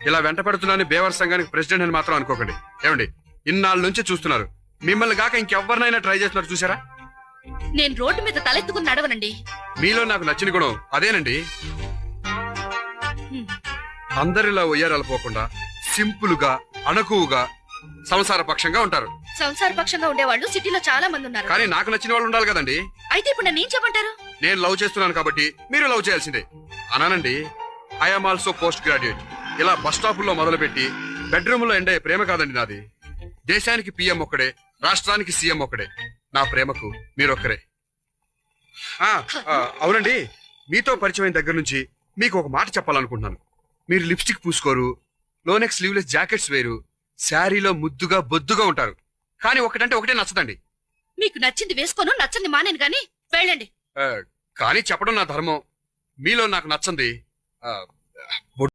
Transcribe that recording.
ఇలా వెంట పెడుతున్నాను బేవర్ సంఘానికి ప్రెసిడెంట్ అని మాత్రం అనుకోకండి. ఏమండి, ఇన్నాళ్ళ నుంచి చూస్తున్నారు. మిమ్మల్ని కాక ఇంకెవ్వరినైనా ట్రై చేస్తున్నారు చూసారా? నేను రోడ్డు మీద తలెత్తుకుని నడవనండి. మీలో నాకు నచ్చిన గుణం అదేనండి. అందరిలా ఉయ్యారాలు పోకుండా సింపుల్ గా అణకువగా సంసార పక్షంగా ఉంటారు. సంసార పక్షంగా ఉండేవాళ్ళు సిటీలో చాలా మంది ఉన్నారు. కానీ నాకు నచ్చిన వాళ్ళు ఉండాలి కదండి. అయితే ఇప్పుడు నన్ను ఏం చెప్పంటారు? నేను లవ్ చేస్తున్నాను కాబట్టి మీరు లవ్ చేయాల్సిందే అనానండి. I'm also post graduate. ఇలా బస్ స్టాప్ లో మొదలుపెట్టి బెడ్రూమ్ లో ఎండే ప్రేమ కాదండి నాది. దేశానికి పిఎం ఒక్కడే, రాష్ట్రానికి సీఎం ఒక్కడే. నా ప్రేమకు మీరొక్కరే. అవునండి, మీతో పరిచయం దగ్గర నుంచి మీకు ఒక మాట చెప్పాలనుకుంటున్నాను. మీరు లిప్స్టిక్ పూసుకోరు, లోనెక్ స్లీవ్లెస్ జాకెట్స్ వేరు, శారీలో ముద్దుగా బొద్దుగా ఉంటారు. కానీ ఒకటంటే ఒకటే నచ్చదండి. మీకు నచ్చింది వేసుకోను, నచ్చంది మానేను గాని వెళ్ళండి. కానీ చెప్పడం నా ధర్మం. మీలో నాకు నచ్చంది